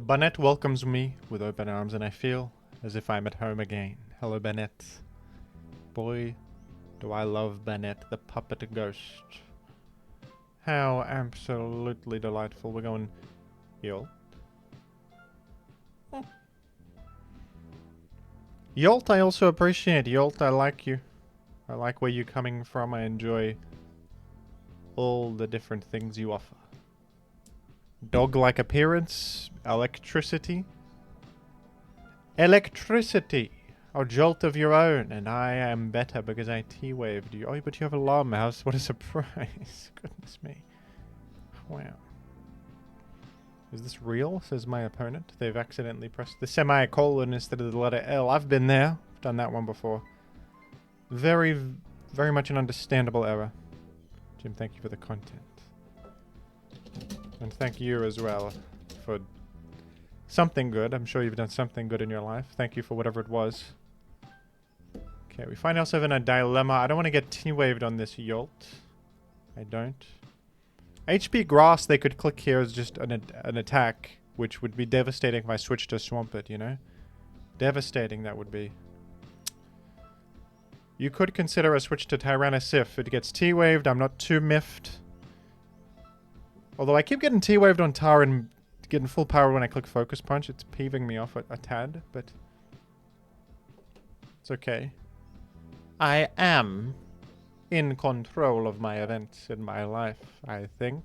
Burnett welcomes me with open arms, and I feel as if I'm at home again. Hello, Burnett. Boy, do I love Burnett, the puppet ghost. How absolutely delightful. We're going Yolt. Yolt, I also appreciate. Yolt, I like you. I like where you're coming from. I enjoy all the different things you offer. Dog-like appearance, electricity. Electricity! A jolt of your own, and I am better because I T-waved you. Oh, but you have a alarm mouse. What a surprise. Goodness me. Wow. Is this real? Says my opponent. They've accidentally pressed the semicolon instead of the letter L. I've been there. I've done that one before. Very, very much an understandable error. Jim, thank you for the content. And thank you as well for something good. I'm sure you've done something good in your life. Thank you for whatever it was. Okay, we find ourselves in a dilemma. I don't want to get T-waved on this Yolt. I don't. HP Grass, they could click here as just an attack, which would be devastating if I switched to Swampert, you know? Devastating that would be. You could consider a switch to Tyrannosif. It gets T-waved. I'm not too miffed. Although I keep getting T-waved on Tar and getting full power when I click Focus Punch. It's peeving me off a tad, but it's okay. I am in control of my events in my life, I think.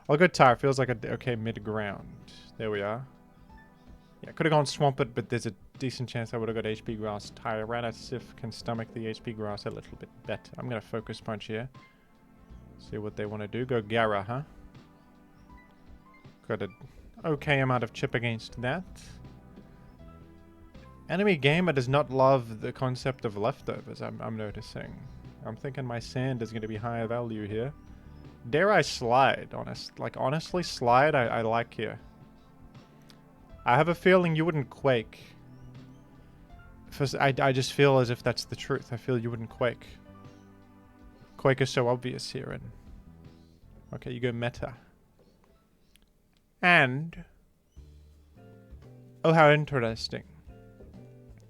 I'll go Tar. Feels like a okay mid-ground. There we are. Yeah, could have gone Swampert, but there's a decent chance I would have got HP Grass. Tyrannosif can stomach the HP Grass a little bit better. I'm going to Focus Punch here. See what they want to do. Go Gara, huh? Got an okay amount of chip against that. Enemy gamer does not love the concept of leftovers, I'm noticing. I'm thinking my sand is going to be higher value here. Dare I slide? Honestly, slide I like here. I have a feeling you wouldn't quake. I just feel as if that's the truth. I feel you wouldn't quake. Quake is so obvious here. And okay, you go Meta. And oh, how interesting.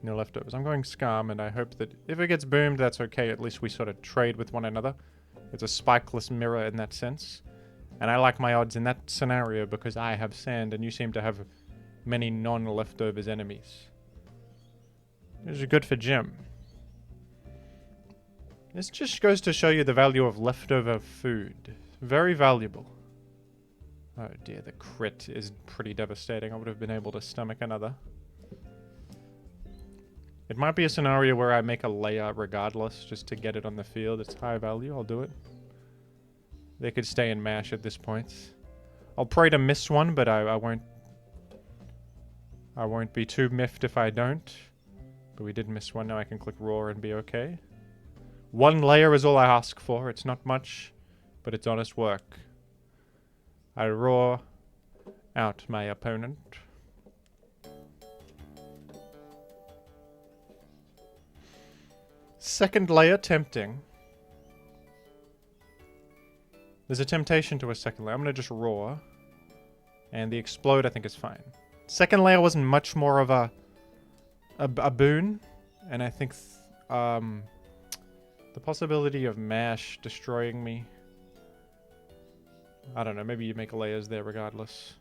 No leftovers. I'm going Skarm, and I hope that if it gets boomed, that's okay. At least we sort of trade with one another. It's a spikeless mirror in that sense. And I like my odds in that scenario because I have sand, and you seem to have many non-leftovers enemies. This is good for Jim. This just goes to show you the value of leftover food. Very valuable. Oh dear, the crit is pretty devastating. I would have been able to stomach another. It might be a scenario where I make a layer regardless, just to get it on the field. It's high value, I'll do it. They could stay in mash at this point. I'll pray to miss one, but I won't be too miffed if I don't. But we did miss one, now I can click Roar and be okay. One layer is all I ask for. It's not much, but it's honest work. I roar out my opponent. Second layer tempting. There's a temptation to a second layer. I'm going to just roar. And the explode I think is fine. Second layer wasn't much more of a boon. And I think the possibility of mash destroying me. I don't know, maybe you make layers there regardless.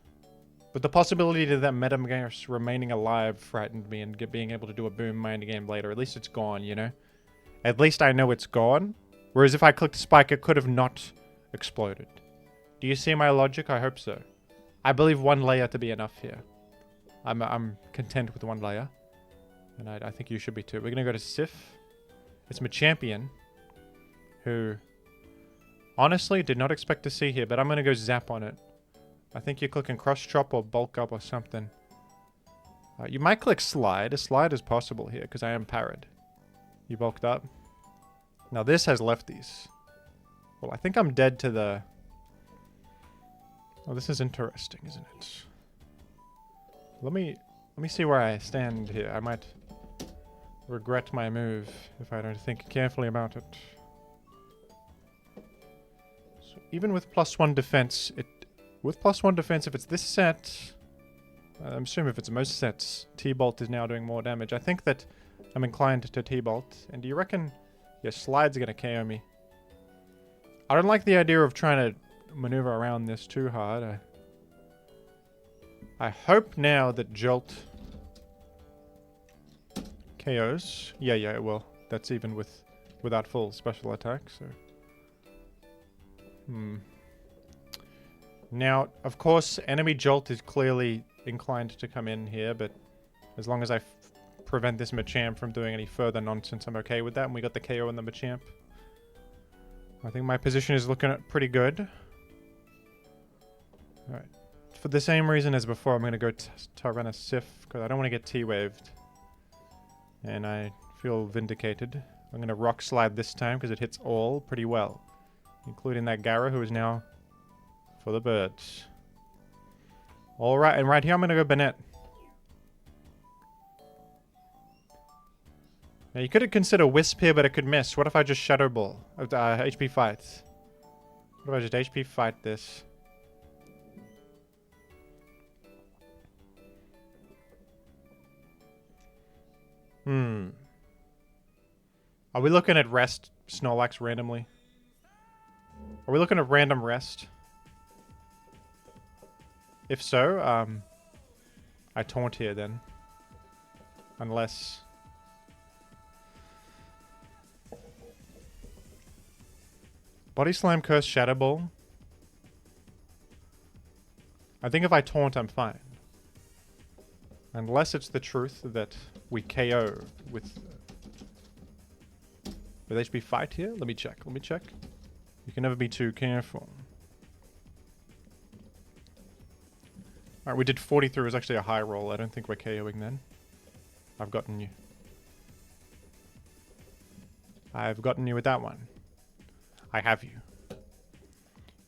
But the possibility to that Metagross remaining alive frightened me and being able to do a boom mind game later. At least it's gone, you know? At least I know it's gone. Whereas if I clicked Spike, it could have not exploded. Do you see my logic? I hope so. I believe one layer to be enough here. I'm content with one layer. And I think you should be too. We're going to go to Sif. It's my champion. Who, honestly, did not expect to see here. But I'm going to go Zap on it. I think you're clicking Cross Chop or Bulk Up or something. You might click Slide. A slide is possible here because I am parried. You bulked up. Now this has lefties. Well, I think I'm dead to the... Oh, this is interesting, isn't it? Let me see where I stand here. I might regret my move if I don't think carefully about it. So even with +1 defense, with +1 defense, if it's this set, I'm assuming if it's most sets, T-Bolt is now doing more damage. I think that I'm inclined to T-Bolt. And do you reckon your Slide's gonna KO me? I don't like the idea of trying to maneuver around this too hard. I hope now that Jolt KOs. Yeah, it will. That's even without full special attack, so. Now, of course, enemy Jolt is clearly inclined to come in here, but as long as I prevent this Machamp from doing any further nonsense, I'm okay with that. And we got the KO on the Machamp. I think my position is looking pretty good. Alright. For the same reason as before, I'm going to go Tyranitar, because I don't want to get T-waved. And I feel vindicated. I'm going to Rock Slide this time, because it hits all pretty well. Including that Gara, who is now for the birds. Alright, and right here I'm going to go Banette. Now you could consider Wisp here, but it could miss. What if I just Shadow Ball? HP Fight. What if I just HP Fight this? Are we looking at Rest Snorlax randomly? Are we looking at random Rest? If so, I Taunt here then. Unless... Body Slam, Curse, Shadow Ball. I think if I Taunt, I'm fine. Unless it's the truth that we KO with HP Fight here. Let me check. You can never be too careful. Alright, we did 43. It was actually a high roll. I don't think we're KOing then. I've gotten you. I've gotten you with that one. I have you.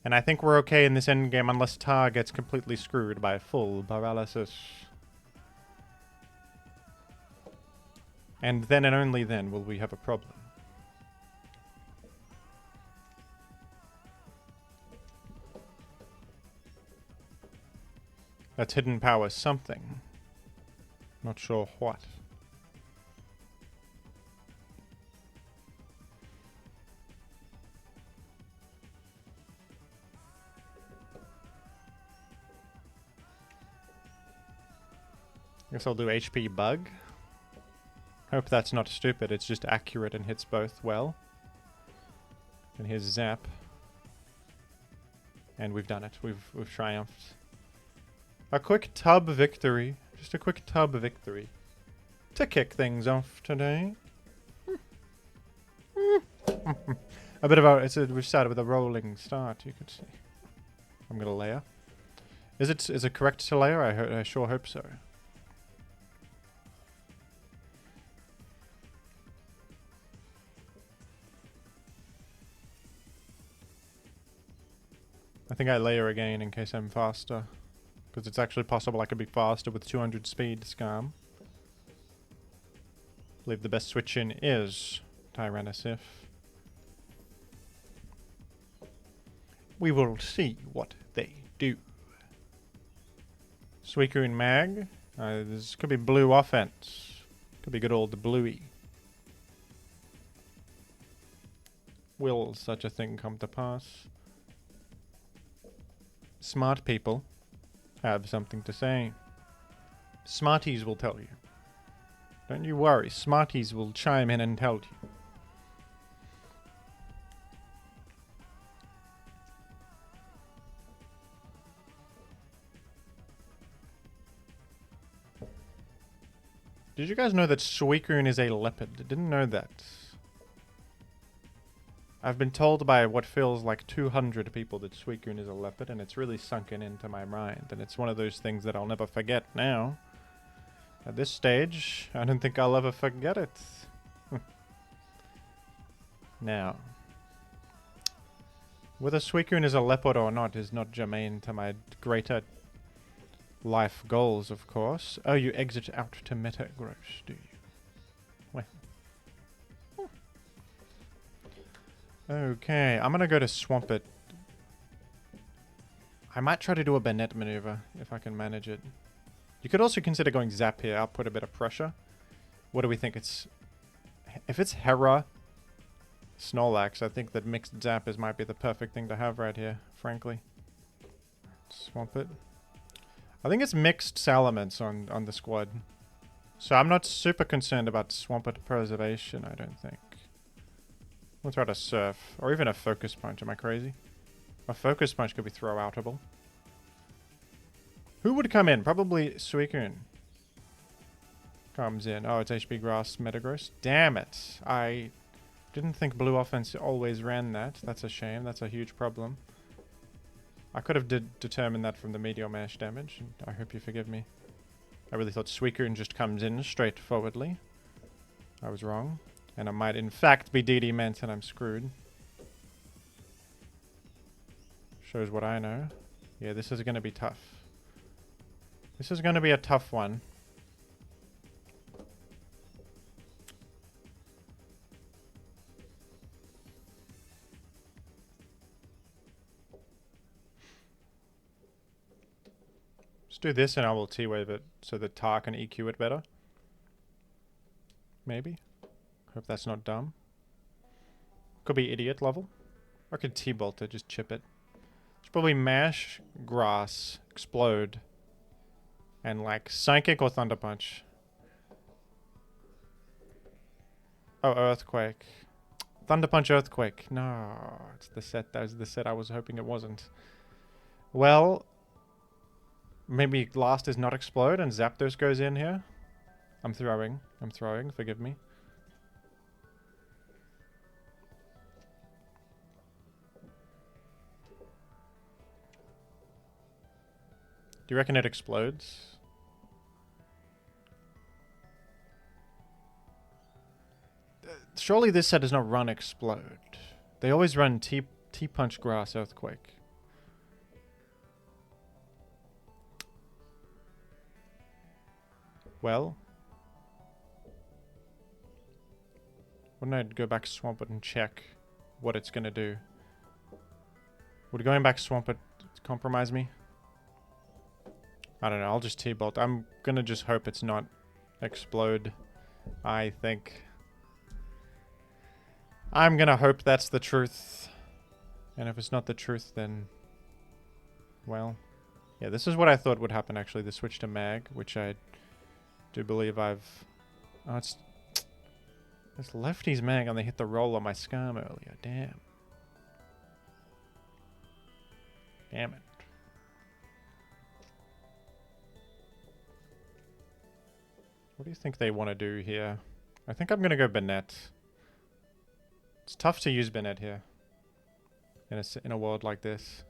And I think we're okay in this endgame unless Tar gets completely screwed by full paralysis. And then and only then will we have a problem. That's hidden power something. Not sure what. Guess I'll do HP Bug. Hope that's not stupid, it's just accurate and hits both well. And here's Zap. And we've done it. We've triumphed. A quick tub victory. Just a quick tub victory. To kick things off today. A bit of a... we started with a rolling start, you could see. I'm gonna layer. Is it correct to layer? I sure hope so. I think I layer again in case I'm faster. Because it's actually possible I could be faster with 200 speed, Skarm. I believe the best switch in is Tyranitar. We will see what they do. Suicune Mag. This could be blue offense. Could be good old Bluey. Will such a thing come to pass? Smart people have something to say. Smarties will tell you. Don't you worry, Smarties will chime in and tell you. Did you guys know that Suicune is a leopard? I didn't know that. I've been told by what feels like 200 people that Suicune is a leopard, and it's really sunken into my mind. And it's one of those things that I'll never forget now. At this stage, I don't think I'll ever forget it. Now, whether Suicune is a leopard or not is not germane to my greater life goals, of course. Oh, you exit out to Metagross, do you? Well. Okay, I'm gonna go to Swampert I might try to do a Bennett maneuver if I can manage it. You could also consider going Zap here. I'll put a bit of pressure. What do we think it's... If it's Hera, Snorlax, I think that mixed Zappers might be the perfect thing to have right here, frankly. Swamp it. I think it's mixed Salamence on the squad. So I'm not super concerned about Swampert preservation, I don't think. We'll try to Surf. Or even a Focus Punch, am I crazy? A Focus Punch could be throw-outable. Who would come in? Probably Suicune. Comes in. Oh, it's HP Grass Metagross. Damn it. I didn't think Blue Offense always ran that. That's a shame. That's a huge problem. I could have determined that from the Meteor Mash damage. And I hope you forgive me. I really thought Suicune just comes in straightforwardly. I was wrong. And I might in fact be DD meant and I'm screwed. Shows what I know. Yeah, this is going to be tough. This is going to be a tough one. Let's do this and I will T-Wave it so that Tar can EQ it better. Maybe. Hope that's not dumb. Could be idiot level. Or I could T-Bolt it, just chip it. Should probably Mash, Grass, Explode, and like Psychic or Thunder Punch. Oh, Earthquake. Thunder Punch, Earthquake. No, it's the set. That was the set I was hoping it wasn't. Well, maybe last is not Explode and Zapdos goes in here. I'm throwing. Forgive me. Do you reckon it explodes? Surely this set does not run Explode. They always run T-Punch, Grass, Earthquake. Well. Wouldn't I go back Swamp It and check what it's going to do? Would going back Swamp It compromise me? I don't know, I'll just T-Bolt. I'm gonna just hope it's not Explode, I think. I'm gonna hope that's the truth. And if it's not the truth, then... Well... Yeah, this is what I thought would happen, actually. The switch to Mag, which I do believe I've... Oh, it's... It's Lefty's Mag, and they hit the roll on my Skarm earlier. Damn. Damn it. What do you think they want to do here? I think I'm going to go Bennett. It's tough to use Bennett here. In a world like this.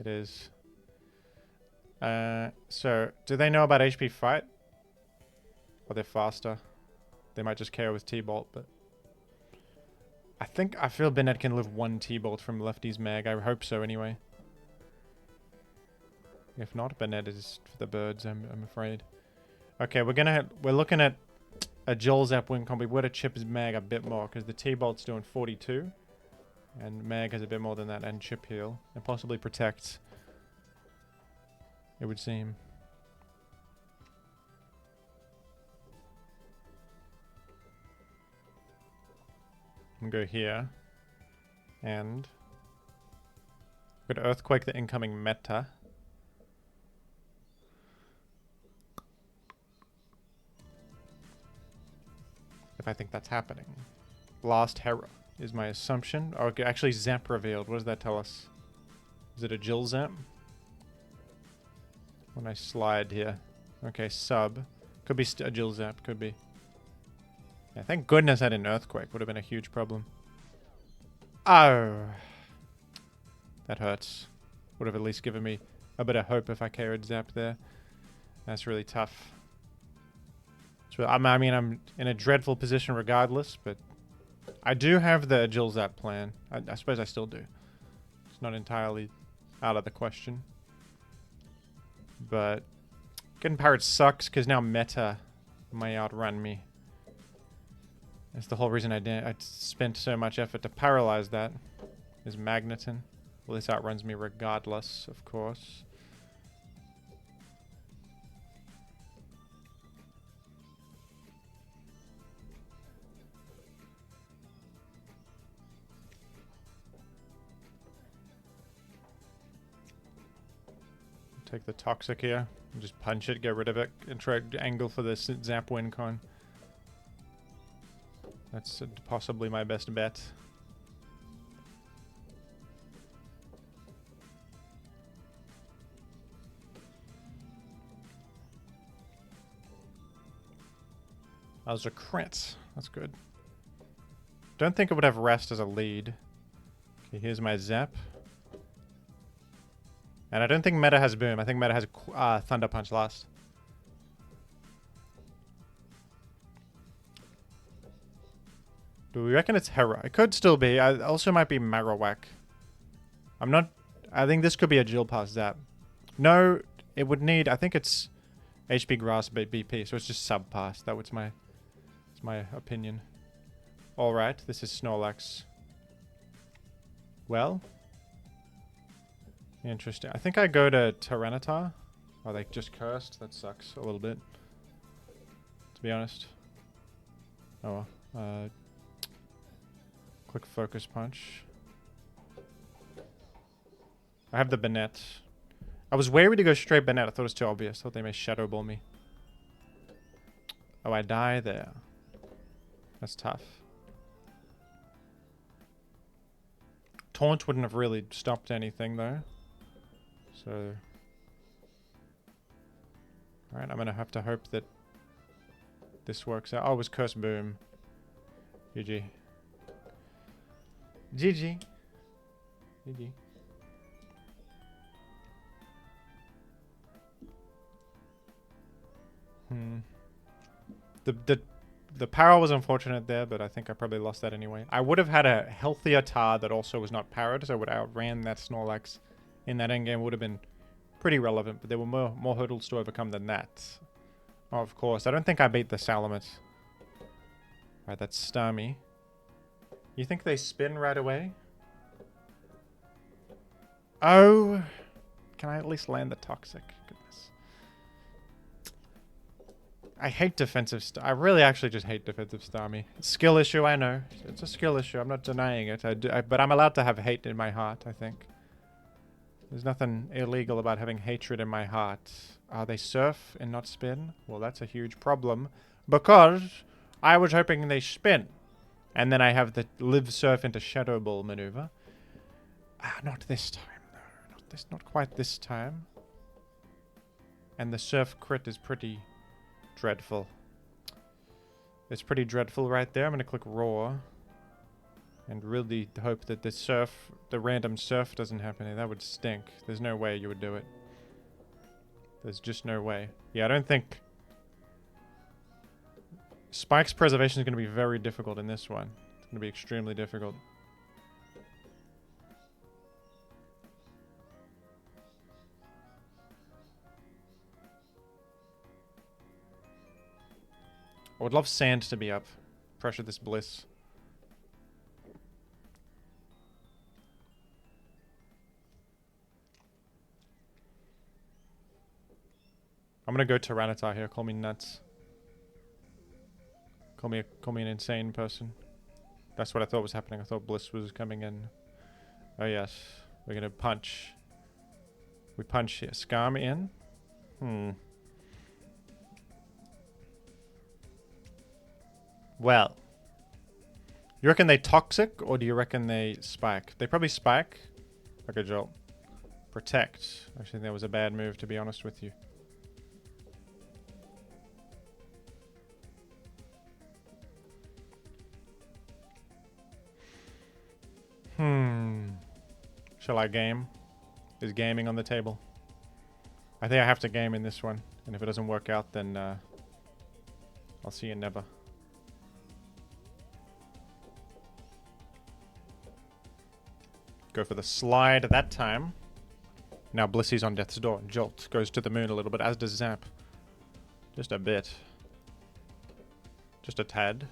It is. So, do they know about HP Fight? Or they're faster? They might just KO with T-Bolt, but... I feel Bennett can live one T-Bolt from Lefty's Mag. I hope so, anyway. If not, Bennett is for the birds, I'm afraid. Okay, we're looking at a Joel Zap win combo. We're to chip his Mag a bit more, because the T-Bolt's doing 42. And Mag has a bit more than that, and chip heal. And possibly protect. It would seem. I'm gonna go here. And... we're gonna Earthquake the incoming meta. If I think that's happening. Blast Hera is my assumption. Oh, okay, actually Zap revealed. What does that tell us? Is it a Jill Zap? When I slide here. Okay, sub. Could be a Jill Zap, could be. Yeah, thank goodness I had an Earthquake. Would have been a huge problem. Oh. That hurts. Would have at least given me a bit of hope if I carried Zap there. That's really tough. So, I mean, I'm in a dreadful position regardless, but I do have the Jill Zap plan. I suppose I still do. It's not entirely out of the question. But getting Parrot sucks because now meta may outrun me. That's the whole reason I spent so much effort to paralyze that. Is Magneton. Well, this outruns me regardless, of course. Take the Toxic here. And just punch it, get rid of it, and try to angle for this Zap win con. That's possibly my best bet. That was a crit. That's good. Don't think it would have Rest as a lead. Okay, here's my Zap. And I don't think Meta has Boom. I think Meta has Thunder Punch last. Do we reckon it's Hera? It could still be. I also might be Marowak. I'm not... I think this could be a Jill Pass Zap. No, it would need... I think it's HP Grass BP, so it's just Sub Pass. That was my... That's my opinion. Alright, this is Snorlax. Well... Interesting. I think I go to Tyranitar. Oh, they just cursed? That sucks a little bit. To be honest. Oh, quick Focus Punch. I have the Banette. I was wary to go straight Banette. I thought it was too obvious. I thought they may Shadow Ball me. Oh, I die there. That's tough. Taunt wouldn't have really stopped anything, though. So... Alright, I'm gonna have to hope that this works out. Oh, it was Curse Boom. GG. GG. GG. The power was unfortunate there, but I think I probably lost that anyway. I would have had a healthier Tar that also was not powered, so I would have outran that Snorlax in that endgame. Would have been pretty relevant, but there were more hurdles to overcome than that. Oh, of course. I don't think I beat the Salamence. Right, that's Starmie. You think they spin right away? Oh! Can I at least land the Toxic? Goodness. I hate defensive I really actually just hate defensive Starmie. Skill issue, I know. It's a skill issue. I'm not denying it. But I'm allowed to have hate in my heart, I think. There's nothing illegal about having hatred in my heart. They surf and not spin? Well, that's a huge problem. Because I was hoping they spin. And then I have the live surf into Shadow Ball maneuver. Not this time, though. Not quite this time. And the surf crit is pretty dreadful. It's pretty dreadful right there. I'm going to click Roar. And really hope that the random surf doesn't happen. That would stink. There's no way you would do it. There's just no way. Yeah, I don't think... Spike's preservation is going to be very difficult in this one. It's going to be extremely difficult. I would love Sand to be up. Pressure this Bliss. I'm gonna go Tyranitar here. Call me nuts. Call me an insane person. That's what I thought was happening. I thought Bliss was coming in. Oh yes, we're gonna punch. We punch here. Skarmory in. Well, you reckon they Toxic or do you reckon they Spike? They probably Spike. Okay, Jolt. Protect. I think that was a bad move, to be honest with you. Shall I game? Is gaming on the table? I think I have to game in this one. And if it doesn't work out, then I'll see you never. Go for the slide that time. Now Blissy's on death's door. Jolt goes to the moon a little bit, as does Zap. Just a bit. Just a tad.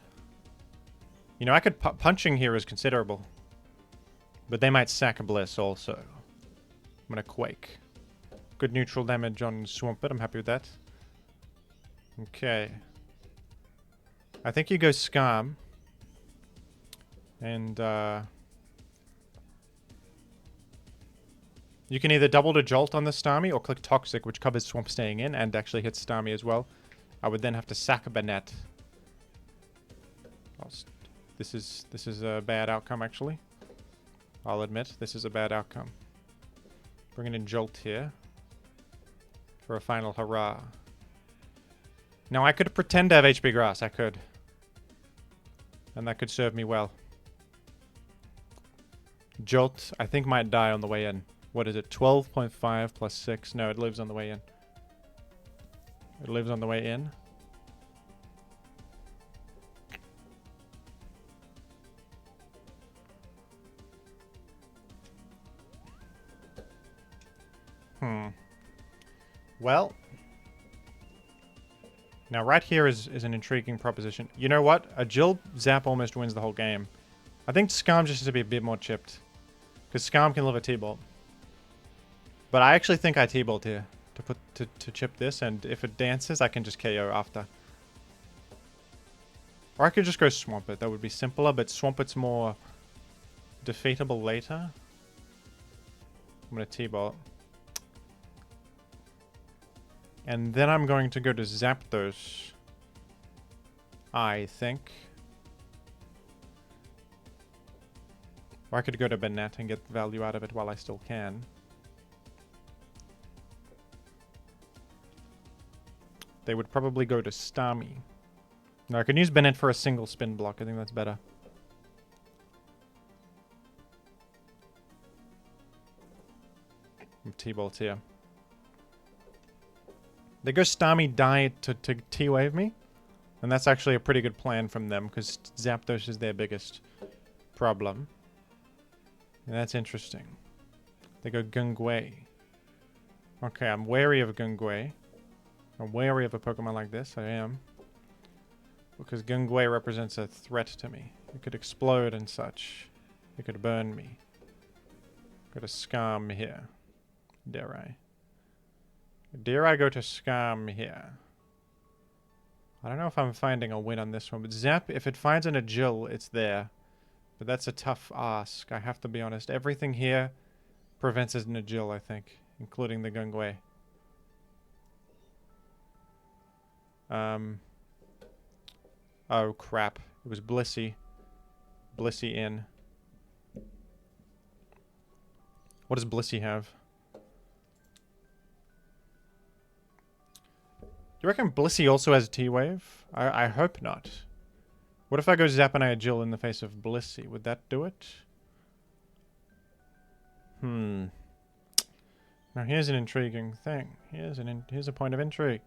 You know, I could... punching here is considerable. But they might sack a Bliss also. I'm gonna Quake. Good neutral damage on Swampert. I'm happy with that. Okay. I think you go Skarm. And, you can either double to Jolt on the Starmie or click Toxic, which covers Swamp staying in and actually hits Starmie as well. I would then have to sack a Banette. This is a bad outcome, actually. I'll admit, this is a bad outcome. Bringing in Jolt here. For a final hurrah. Now, I could pretend to have HP Grass. I could. And that could serve me well. Jolt, I think, might die on the way in. What is it? 12.5 plus 6? No, it lives on the way in. It lives on the way in. Well. Now, right here is an intriguing proposition. You know what? A Jill Zap almost wins the whole game. I think Skarm just has to be a bit more chipped. Because Skarm can live a T-Bolt. But I actually think I T-Bolt here. To chip this, and if it dances, I can just KO after. Or I could just go Swampert. That would be simpler, but Swampert's more defeatable later. I'm going to T-Bolt. And then I'm going to go to Zapdos. I think. Or I could go to Banette and get value out of it while I still can. They would probably go to Starmie. No, I can use Banette for a single spin block. I think that's better. T-Bolt here. They go Starmie die to T-Wave me. And that's actually a pretty good plan from them, because Zapdos is their biggest problem. And that's interesting. They go Gungwei. Okay, I'm wary of Gungwei. I'm wary of a Pokemon like this. I am. Because Gungwei represents a threat to me. It could explode and such. It could burn me. Go to Skarm here. Dare I? Dare I go to Skarm here? I don't know if I'm finding a win on this one, but Zap, if it finds an Agil, it's there. But that's a tough ask, I have to be honest. Everything here prevents an Agil, I think, including the Gungwei. Oh, crap. It was Blissey. Blissey in. What does Blissey have? Do you reckon Blissey also has a T-Wave? I hope not. What if I go Zap and I Agil in the face of Blissey? Would that do it? Now here's an intriguing thing. Here's a point of intrigue.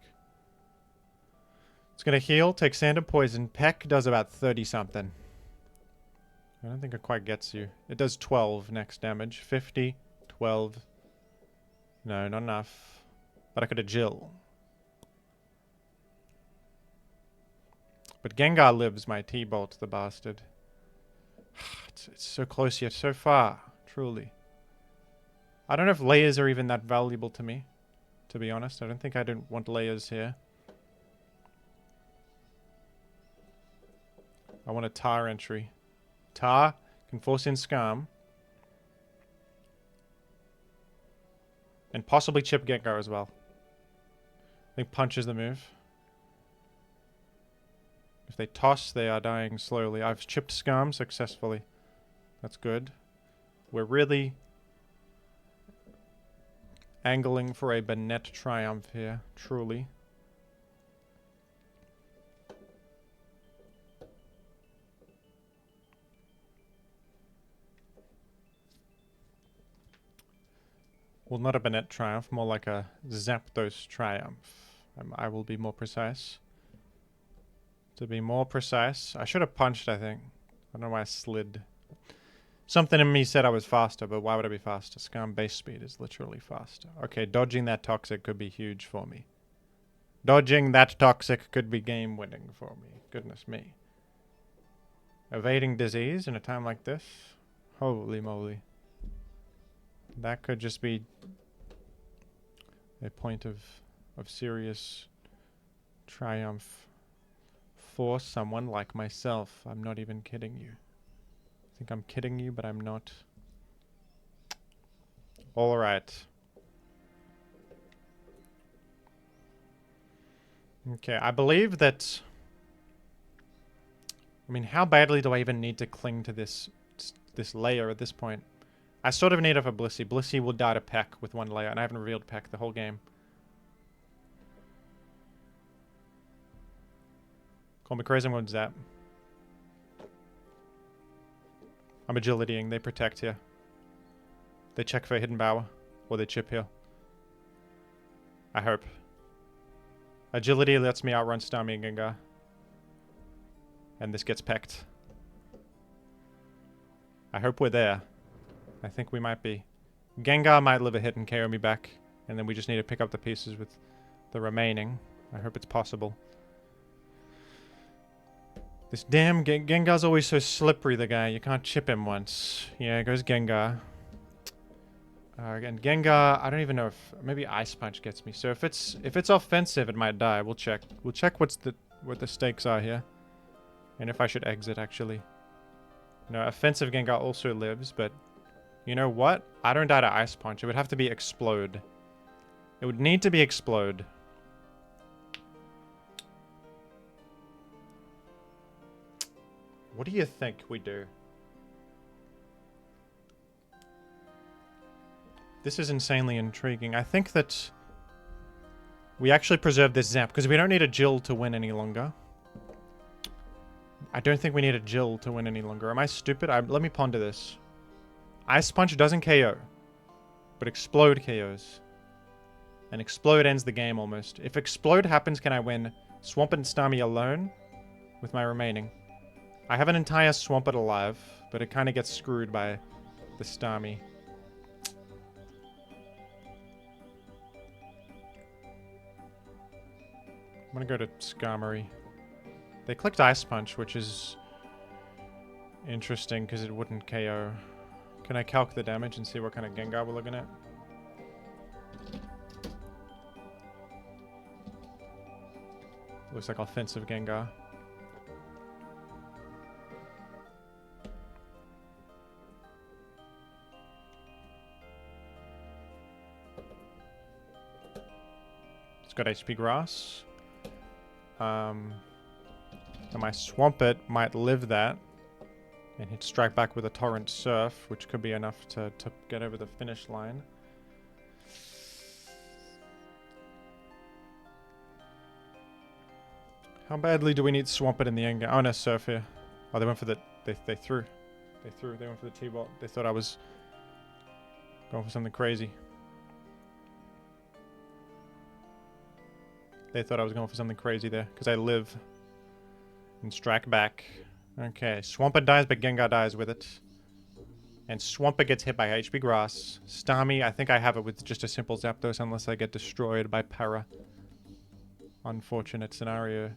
It's gonna heal, take Sand and Poison. Peck does about 30-something. I don't think it quite gets you. It does 12 next damage. 50, 12. No, not enough. But I could Agil. But Gengar lives my T-Bolt, the bastard. It's so close yet so far, truly. I don't know if layers are even that valuable to me, to be honest. I don't think I don't want layers here. I want a Tar entry. Tar can force in Skarm. And possibly chip Gengar as well. I think Punch is the move. If they toss, they are dying slowly. I've chipped Skarm successfully. That's good. We're really angling for a Banette triumph here, truly. Well, not a Banette triumph, more like a Zapdos triumph. I will be more precise. To be more precise, I should have punched, I think. I don't know why I slid. Something in me said I was faster, but why would I be faster? Skarm base speed is literally faster. Okay, dodging that Toxic could be huge for me. Dodging that Toxic could be game winning for me. Goodness me. Evading disease in a time like this? Holy moly. That could just be a point of serious triumph for someone like myself. I'm not even kidding you. I think I'm kidding you, but I'm not. All right. Okay, I believe that... I mean, how badly do I even need to cling to this layer at this point? I sort of need it for Blissey. Blissey will die to Peck with one layer, and I haven't revealed Peck the whole game. Call me crazy, I'm going to Zap. I'm agilitying. They protect here. They check for a hidden power. Or they chip here. I hope. Agility lets me outrun Starmie and Gengar. And this gets pecked. I hope we're there. I think we might be. Gengar might live a hit and KO me back. And then we just need to pick up the pieces with the remaining. I hope it's possible. This damn Gengar's always so slippery, the guy. You can't chip him once. Yeah, it goes Gengar. And Gengar, I don't even know if... Maybe Ice Punch gets me. So if it's offensive, it might die. We'll check. We'll check what the stakes are here. And if I should exit, actually. No, offensive Gengar also lives, but... You know what? I don't die to Ice Punch. It would have to be Explode. It would need to be Explode. What do you think we do? This is insanely intriguing. I think that we actually preserve this Zap, because we don't need a Jill to win any longer. I don't think we need a Jill to win any longer. Am I stupid? Let me ponder this. Ice Punch doesn't KO, but Explode KOs. And Explode ends the game almost. If Explode happens, can I win Swampert and Starmie alone with my remaining? I have an entire Swampert alive, but it kind of gets screwed by the Starmie. I'm gonna go to Skarmory. They clicked Ice Punch, which is interesting because it wouldn't KO. Can I calc the damage and see what kind of Gengar we're looking at? Looks like offensive Gengar. It's got HP Grass. And my Swampert might live that. And he'd strike back with a Torrent Surf, which could be enough to get over the finish line. How badly do we need Swampert in the end game? Oh no, Surf here. Oh, they went for the... They threw. They went for the T-Bot. They thought I was going for something crazy. They thought I was going for something crazy there, because I live. And strike back. Okay, Swampert dies, but Gengar dies with it. And Swampert gets hit by HP Grass. Starmie, I think I have it with just a simple Zapdos, unless I get destroyed by Para. Unfortunate scenario.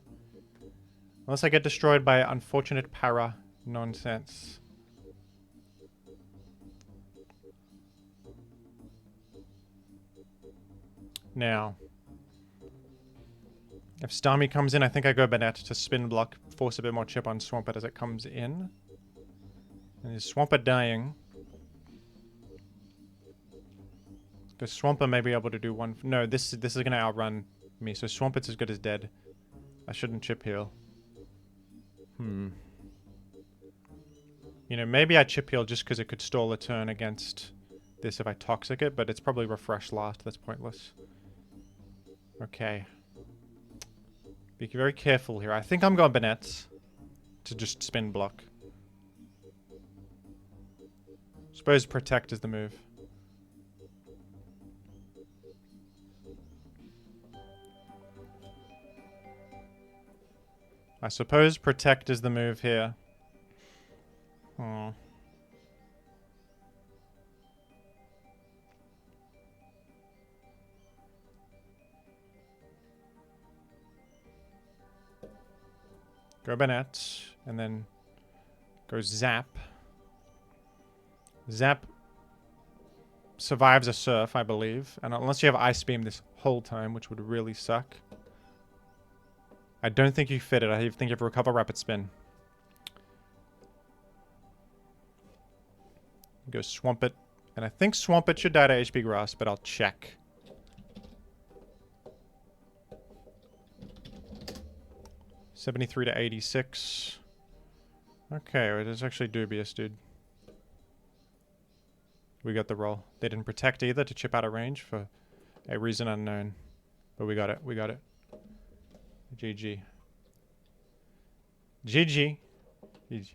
Unless I get destroyed by unfortunate Para nonsense. Now... If Starmie comes in, I think I go Banette to spin block, force a bit more chip on Swampert as it comes in. And is Swampert dying? Because Swampert may be able to do one... No, this is going to outrun me, so Swampert's as good as dead. I shouldn't chip heal. You know, maybe I chip heal just because it could stall a turn against this if I Toxic it, but it's probably Refresh last, that's pointless. Okay. Be very careful here. I think I'm going Banette to just spin block. Suppose Protect is the move. I suppose Protect is the move here. Oh. Go Banette, and then go Zap. Zap survives a surf, I believe. And unless you have Ice Beam this whole time, which would really suck. I don't think you fit it. I think you have Recover Rapid Spin. Go Swampert. And I think Swampert should die to HP Grass, but I'll check. $73 to 86. Okay, it is actually dubious, dude. We got the roll. They didn't protect either to chip out of range for a reason unknown. But we got it. We got it. GG. GG. GG.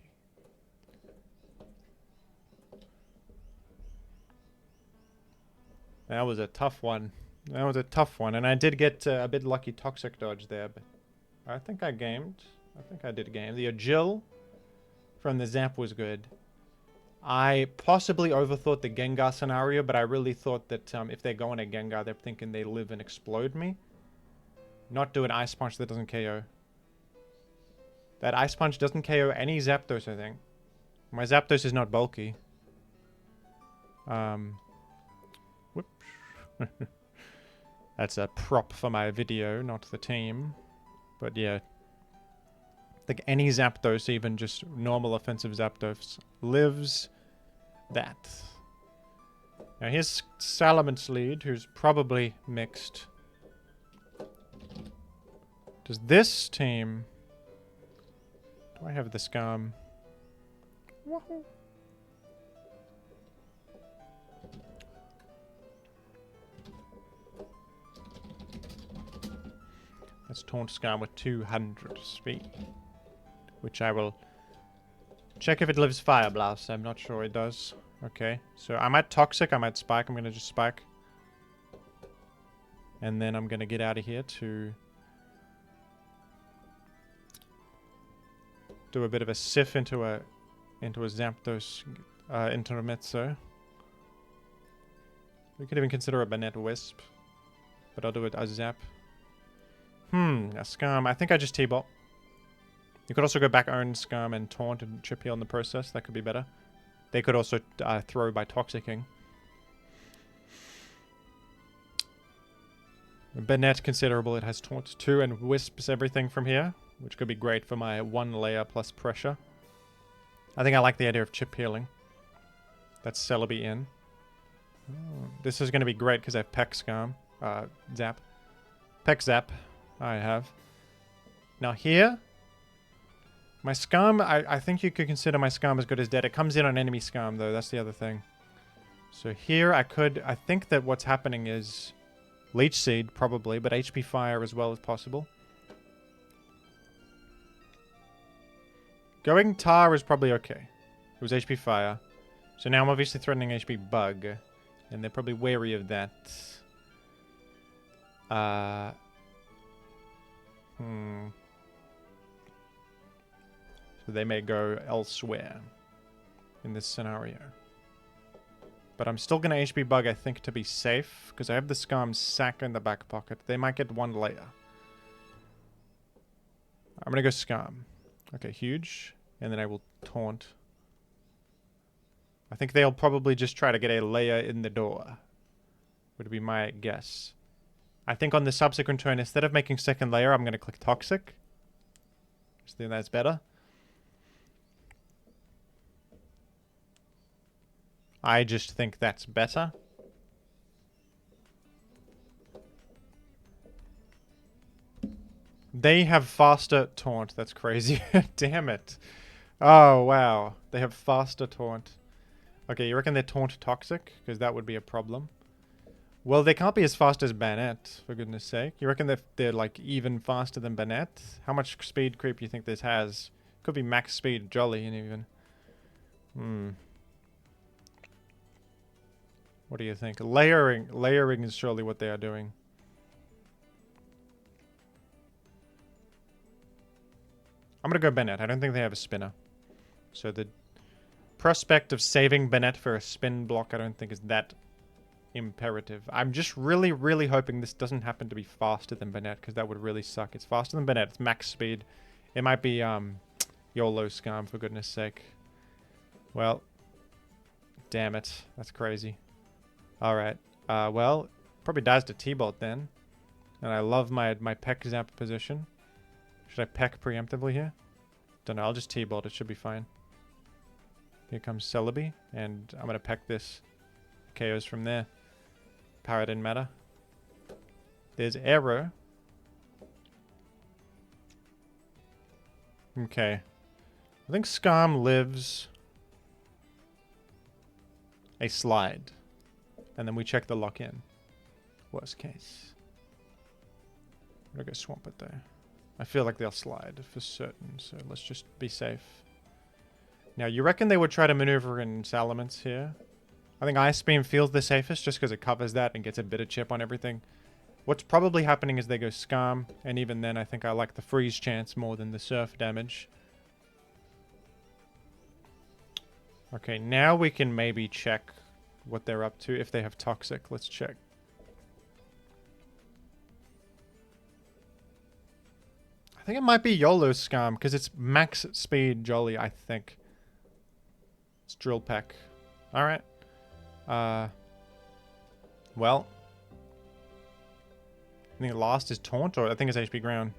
That was a tough one. That was a tough one. And I did get a bit lucky Toxic Dodge there, but I think I gamed. I think I did game. The Agil from the Zap was good. I possibly overthought the Gengar scenario, but I really thought that if they go on a Gengar, they're thinking they live and explode me. Not do an Ice Punch that doesn't KO. That Ice Punch doesn't KO any Zapdos, I think. My Zapdos is not bulky. Whoops. That's a prop for my video, not the team. But yeah. I think any Zapdos, even just normal offensive Zapdos, lives that. Now here's Salamence lead, who's probably mixed. Does this team... Do I have the Skarm? Woohoo! Let's taunt Skarm with 200 speed. Which I will check if it lives Fire Blast. I'm not sure it does. Okay, so I might Toxic, I might Spike. I'm going to just Spike. And then I'm going to get out of here to do a bit of a Sif into a Zapdos Intermezzo. We could even consider a Banette Wisp. But I'll do it as Zap. A Skarm. I think I just T-Bot. You could also go back own Skarm and Taunt and Chip Heal in the process. That could be better. They could also throw by Toxicking. Banette considerable. It has Taunt 2 and Wisps everything from here, which could be great for my 1 layer plus pressure. I think I like the idea of Chip Healing. That's Celebi in. Oh, this is going to be great because I have Peck Skarm. Zap. Peck Zap. I have. Now here... My Skarm, I think you could consider my Skarm as good as dead. It comes in on enemy Skarm, though. That's the other thing. So here I think that what's happening is Leech Seed, probably, but HP Fire as well if possible. Going Tar is probably okay. It was HP Fire. So now I'm obviously threatening HP Bug. And they're probably wary of that. So they may go elsewhere in this scenario. But I'm still going to HP Bug, I think, to be safe. Because I have the Skarm Sack in the back pocket. They might get 1 layer. I'm going to go Skarm. Okay, huge. And then I will Taunt. I think they'll probably just try to get a layer in the door. Would be my guess. I think on the subsequent turn, instead of making second layer, I'm going to click Toxic. Just think that's better. I just think that's better. They have faster Taunt. That's crazy. Damn it. Oh, wow. They have faster Taunt. Okay, you reckon they're Taunt Toxic? Because that would be a problem. Well, they can't be as fast as Banette, for goodness sake. You reckon they're like even faster than Banette? How much speed creep do you think this has? Could be max speed Jolly and even. What do you think? Layering is surely what they are doing. I'm gonna go Banette. I don't think they have a spinner. So the prospect of saving Banette for a spin block I don't think is that imperative. I'm just really, really hoping this doesn't happen to be faster than Banette, because that would really suck. It's faster than Banette. It's max speed. It might be YOLO Skarm, for goodness sake. Well, damn it. That's crazy. Alright. Well, probably dies to T-Bolt then. And I love my Peck Zap position. Should I Peck preemptively here? Don't know, I'll just T-Bolt, it should be fine. Here comes Celebi, and I'm gonna Peck this. KOs from there. Power didn't matter. There's Arrow. Okay. I think Skarm lives a slide. And then we check the lock-in. Worst case. I'm gonna go swamp it though. I feel like they'll slide for certain, so let's just be safe. Now, you reckon they would try to maneuver in Salamence here? I think Ice Beam feels the safest just because it covers that and gets a bit of chip on everything. What's probably happening is they go Skarm, and even then I think I like the freeze chance more than the surf damage. Okay, now we can maybe check what they're up to. If they have Toxic, let's check. I think it might be YOLO Skarm, because it's max speed Jolly, I think. It's Drill Peck. Alright. Well. I think last is Taunt, or I think it's HP Ground,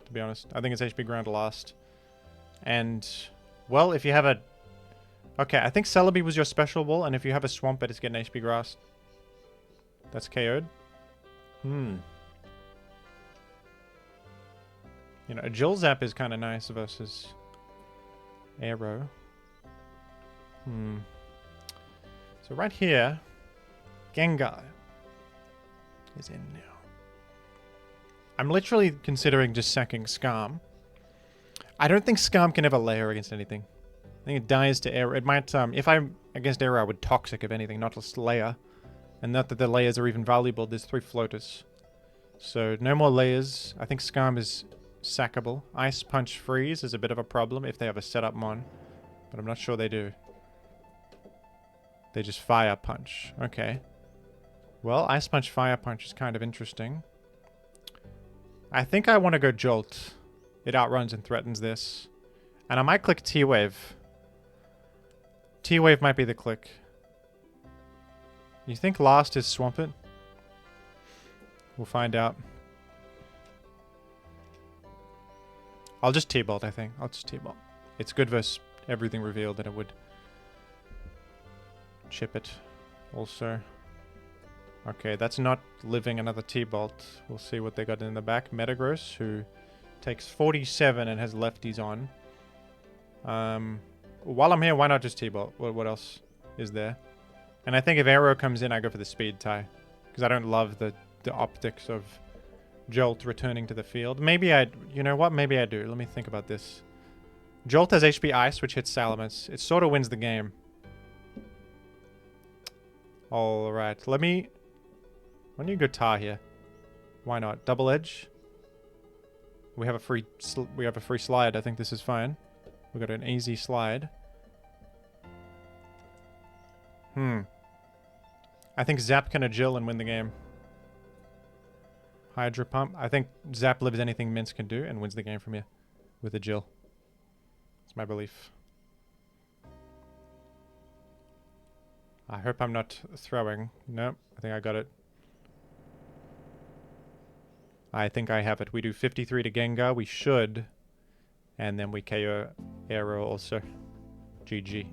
to be honest. I think it's HP Ground last. And, well, if you have a... Okay, I think Celebi was your special ball, and if you have a Swampert, it's getting HP Grass. That's KO'd. You know, a Jill Zap is kind of nice versus Arrow. So right here, Gengar is in now. I'm literally considering just sacking Skarm. I don't think Skarm can ever layer against anything. I think it dies to Arrow. It might, if I'm against Arrow, I would Toxic, if anything, not just layer. And not that the layers are even valuable. There's 3 floaters. So, no more layers. I think Skarm is sackable. Ice Punch Freeze is a bit of a problem if they have a setup mon. But I'm not sure they do. They just Fire Punch. Okay. Well, Ice Punch, Fire Punch is kind of interesting. I think I want to go Jolt. It outruns and threatens this. And I might click T-Wave. T-Wave might be the click. You think last is Swampert? We'll find out. I'll just T-Bolt, I think. I'll just T-Bolt. It's good versus everything revealed that it would chip it also. Okay, that's not living another T-Bolt. We'll see what they got in the back. Metagross, who takes 47 and has lefties on. While I'm here, why not just T-Bolt? What else is there? And I think if Arrow comes in, I go for the speed tie. Because I don't love the optics of Jolt returning to the field. Maybe I... You know what? Maybe I do. Let me think about this. Jolt has HP Ice, which hits Salamence. It sort of wins the game. Alright. Let me... Why don't you go Tar here? Why not? Double Edge. We have a free slide. I think this is fine. We got an easy slide. I think Zap can Agile and win the game. Hydro Pump. I think Zap lives anything Mince can do and wins the game from here with Agile. That's my belief. I hope I'm not throwing. Nope. I think I got it. I think I have it. We do 53 to Gengar. We should. And then we KO Arrow also. GG.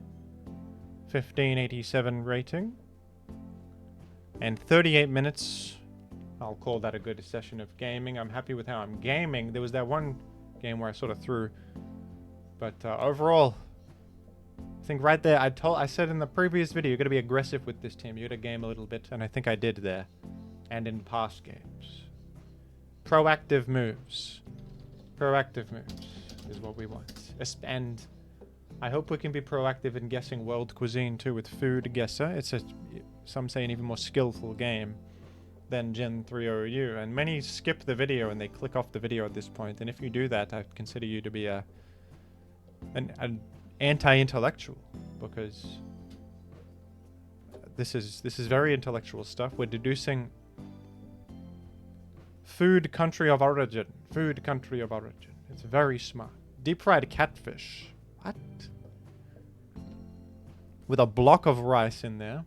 1587 rating. And 38 minutes. I'll call that a good session of gaming. I'm happy with how I'm gaming. There was that one game where I sort of threw. But overall, I think right there, I said in the previous video, you're going to be aggressive with this team. You're going to game a little bit. And I think I did there. And in past games. Proactive moves. Proactive moves is what we want. And I hope we can be proactive in guessing world cuisine too with Food Guesser. It's some say an even more skillful game than Gen 3 OU. And many skip the video and they click off the video at this point. And if you do that, I consider you to be an anti-intellectual, because this is very intellectual stuff. We're deducing food country of origin. Food country of origin. It's very smart. Deep fried catfish. What? With a block of rice in there.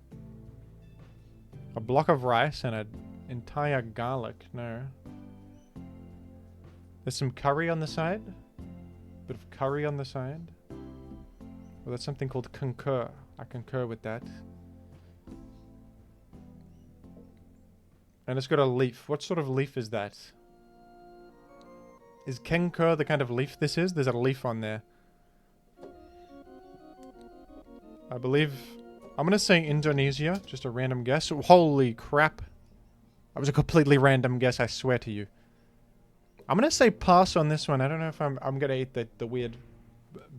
A block of rice and an entire garlic. No. There's some curry on the side. Bit of curry on the side. Well, that's something called concur. I concur with that. And it's got a leaf. What sort of leaf is that? Is concur the kind of leaf this is? There's a leaf on there. I believe... I'm going to say Indonesia. Just a random guess. Holy crap. That was a completely random guess, I swear to you. I'm going to say pass on this one. I don't know if I'm going to eat the weird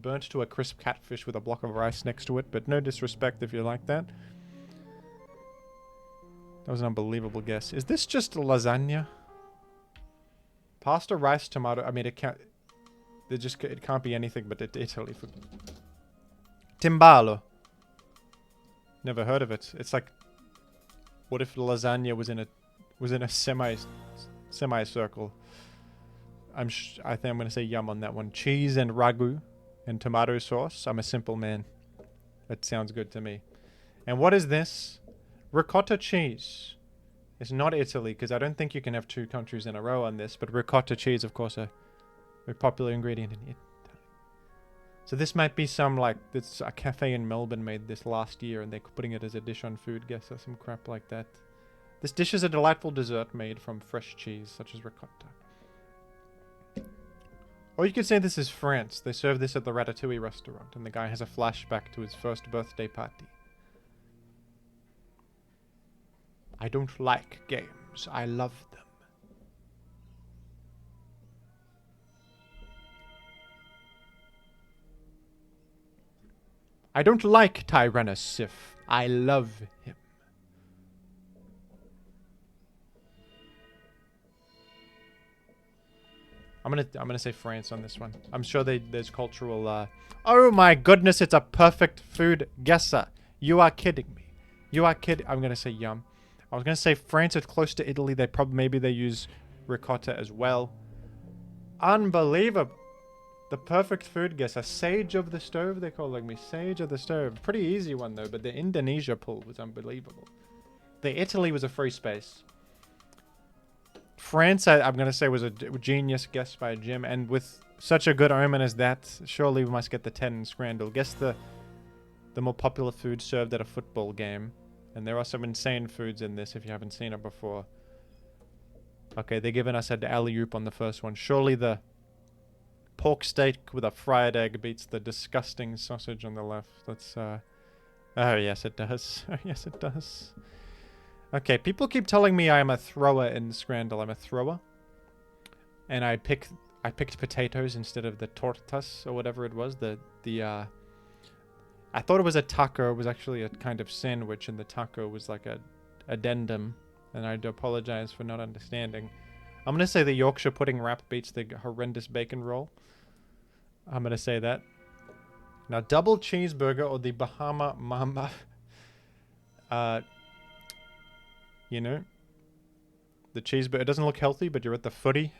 burnt to a crisp catfish with a block of rice next to it, but no disrespect if you like that. That was an unbelievable guess. Is this just lasagna? Pasta, rice, tomato. I mean, it can't... It can't be anything but Italy. Timbalo. Never heard of it. It's like... What if lasagna was in a semicircle? I think I'm going to say yum on that one. Cheese and ragu and tomato sauce. I'm a simple man. That sounds good to me. And what is this? Ricotta cheese. It's not Italy, because I don't think you can have two countries in a row on this, but ricotta cheese, of course, a very popular ingredient in Italy. So this might be some, like, this a cafe in Melbourne made this last year, and they're putting it as a dish on Food Guess or some crap like that. This dish is a delightful dessert made from fresh cheese, such as ricotta. Or you could say this is France. They serve this at the Ratatouille restaurant, and the guy has a flashback to his first birthday party. I don't like games. I love them. I don't like Tyranitar. I love him. I'm gonna say France on this one. I'm sure there's cultural. Oh my goodness! It's a perfect food guesser. You are kidding me. You are kidding. I'm gonna say yum. I was gonna say France is close to Italy. Maybe they use ricotta as well. Unbelievable. The perfect food guesser. Sage of the stove. They're calling me Sage of the stove. Pretty easy one though. But the Indonesia pull was unbelievable. The Italy was a free space. France, I'm going to say, was a genius guess by Jim. And with such a good omen as that, surely we must get the 10 in Scrandle. Guess the more popular food served at a football game. And there are some insane foods in this if you haven't seen it before. Okay, they're giving us an alley-oop on the first one. Surely the pork steak with a fried egg beats the disgusting sausage on the left. That's, oh, yes, it does. Oh, yes, it does. Okay, people keep telling me I am a thrower in Scrandle. I'm a thrower. And I picked potatoes instead of the tortas or whatever it was. I thought it was a taco. It was actually a kind of sandwich, and the taco was like a addendum. And I do apologize for not understanding. I'm going to say the Yorkshire pudding wrap beats the horrendous bacon roll. I'm going to say that. Now, double cheeseburger or the Bahama Mama. You know, the cheeseburger, it doesn't look healthy, but you're at the footy.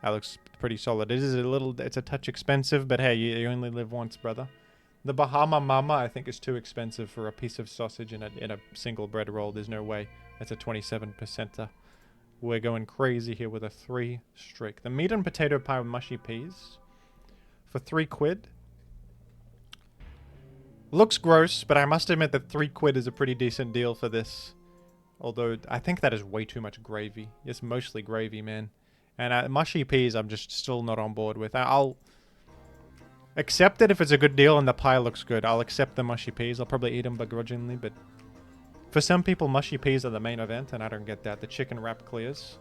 That looks pretty solid. It's a touch expensive, but hey, you only live once, brother. The Bahama Mama, I think, is too expensive for a piece of sausage in a single bread roll. There's no way. That's a 27%er. We're going crazy here with a 3 streak. The meat and potato pie with mushy peas for £3. Looks gross, but I must admit that £3 is a pretty decent deal for this. Although, I think that is way too much gravy. It's mostly gravy, man. And mushy peas, I'm just still not on board with. I'll accept it if it's a good deal and the pie looks good. I'll accept the mushy peas. I'll probably eat them begrudgingly, but... For some people, mushy peas are the main event, and I don't get that. The chicken wrap clears.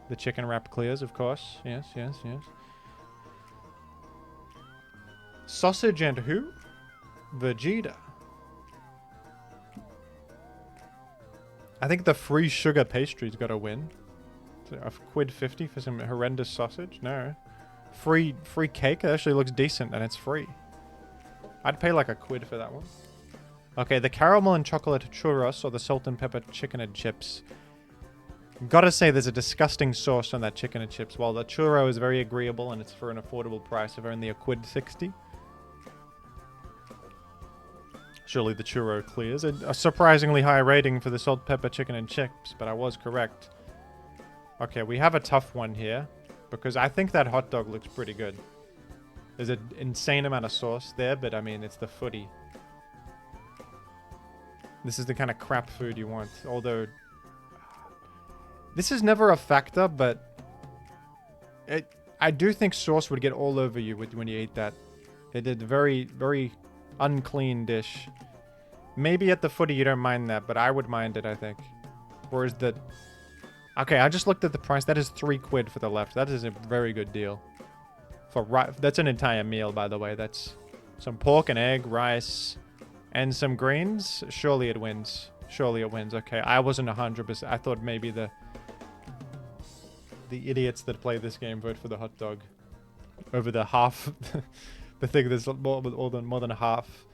The chicken wrap clears, of course. Yes, yes, yes. Sausage and who? Vegeta. I think the free sugar pastry's got to win. So a £1.50 for some horrendous sausage? No. Free cake? It actually looks decent and it's free. I'd pay like £1 for that one. Okay, the caramel and chocolate churros or the salt and pepper chicken and chips. Gotta say there's a disgusting sauce on that chicken and chips. While the churro is very agreeable and it's for an affordable price of only £1.60. Surely the churro clears. A surprisingly high rating for the salt, pepper, chicken, and chips, but I was correct. Okay, we have a tough one here, because I think that hot dog looks pretty good. There's an insane amount of sauce there, but I mean, it's the footy. This is the kind of crap food you want, although... This is never a factor, but... I do think sauce would get all over you when you eat that. It did very, very unclean dish. Maybe at the footy you don't mind that, but I would mind it, I think. Whereas the... Okay, I just looked at the price. That is £3 for the left. That is a very good deal. That's an entire meal, by the way. That's some pork and egg, rice, and some greens. Surely it wins. Surely it wins. Okay, I wasn't 100%. I thought maybe the idiots that play this game vote for the hot dog over the half. The thing that's more than half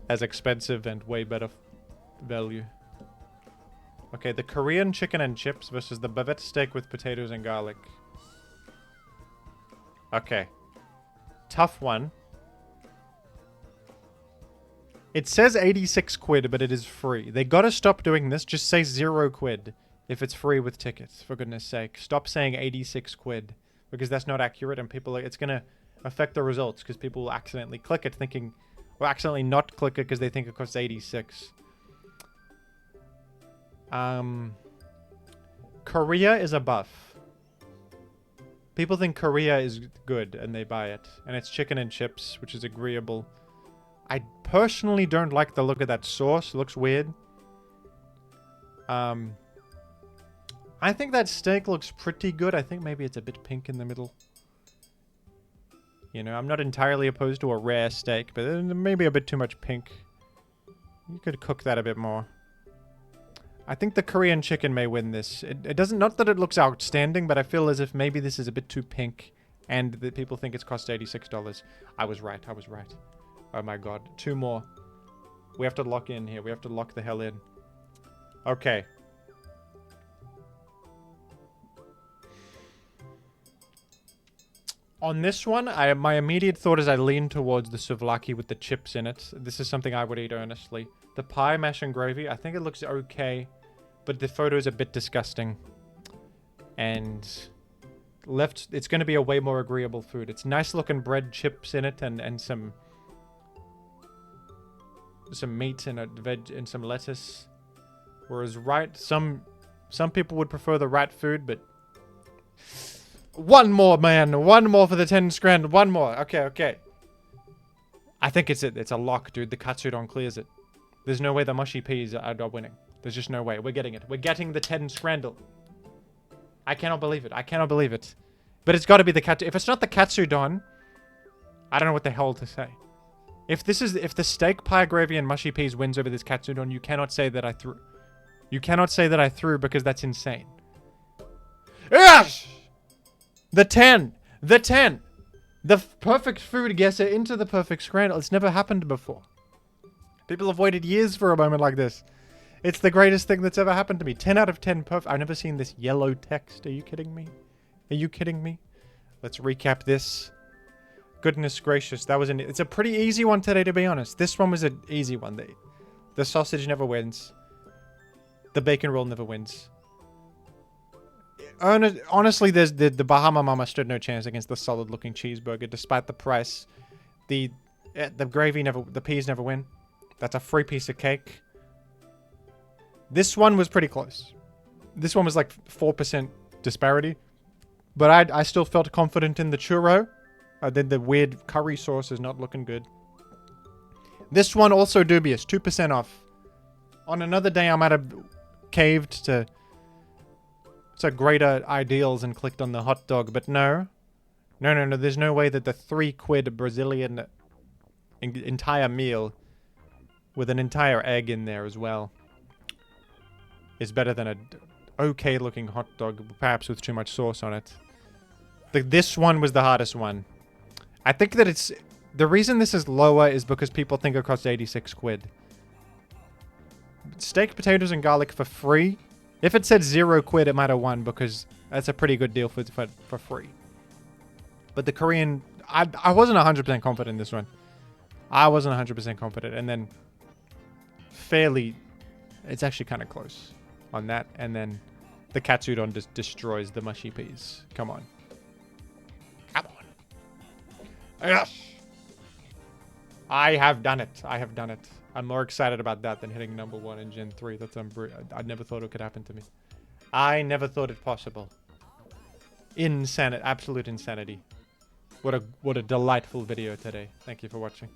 as expensive and way better value. Okay, the Korean chicken and chips versus the bavette steak with potatoes and garlic. Okay. Tough one. It says £86, but it is free. They gotta stop doing this. Just say £0 if it's free with tickets, for goodness sake. Stop saying £86, because that's not accurate, and people, it's gonna affect the results, because people will accidentally click it thinking, or accidentally not click it because they think it costs 86. Korea is a buff. People think Korea is good and they buy it. And it's chicken and chips, which is agreeable. I personally don't like the look of that sauce. It looks weird. I think that steak looks pretty good. I think maybe it's a bit pink in the middle. You know, I'm not entirely opposed to a rare steak, but maybe a bit too much pink. You could cook that a bit more. I think the Korean chicken may win this. It doesn't, not that it looks outstanding, but I feel as if maybe this is a bit too pink and that people think it's cost $86. I was right. I was right. Oh my god. 2 more. We have to lock in here. We have to lock the hell in. Okay. On this one, my immediate thought is I lean towards the souvlaki with the chips in it. This is something I would eat earnestly. The pie, mash, and gravy, I think it looks okay, but the photo is a bit disgusting. And left, it's going to be a way more agreeable food. It's nice looking bread, chips in it, and some meat and a veg and some lettuce. Whereas right, some people would prefer the right food, but one more, man. One more for the 10 grand. One more. Okay, okay. I think it's a lock, dude. The katsudon clears it. There's no way the mushy peas are winning. There's just no way. We're getting it. We're getting the 10 scrandle. I cannot believe it. I cannot believe it. But it's got to be the katsudon. If it's not the katsudon, I don't know what the hell to say. If the steak, pie, gravy, and mushy peas wins over this katsudon, you cannot say that I threw. You cannot say that I threw because that's insane. Yes! The 10! The 10! The perfect food guesser into the perfect scrandle. It's never happened before. People have waited years for a moment like this. It's the greatest thing that's ever happened to me. 10 out of 10 perfect. I've never seen this yellow text. Are you kidding me? Are you kidding me? Let's recap this. Goodness gracious. It's a pretty easy one today, to be honest. This one was an easy one. The sausage never wins. The bacon roll never wins. Honestly, the Bahama Mama stood no chance against the solid-looking cheeseburger, despite the price. The gravy the peas never win. That's a free piece of cake. This one was pretty close. This one was like 4% disparity, but I still felt confident in the churro. Then the weird curry sauce is not looking good. This one also dubious, 2% off. On another day, I might have caved to greater ideals and clicked on the hot dog, but no. No, there's no way that the £3 Brazilian entire meal with an entire egg in there as well is better than a okay looking hot dog, perhaps with too much sauce on it. This one was the hardest one. I think that the reason this is lower is because people think it costs £86. Steak, potatoes, and garlic for free. If it said £0, it might have won because that's a pretty good deal for free. But the Korean, I wasn't 100% confident in this one. I wasn't 100% confident. And then fairly... It's actually kind of close on that. And then the Katsudon just destroys the mushy peas. Come on. Come on. Yes! I have done it. I have done it. I'm more excited about that than hitting number 1 in Gen 3. That's I never thought it could happen to me. I never thought it possible. Insanity. Absolute insanity. What a delightful video today. Thank you for watching.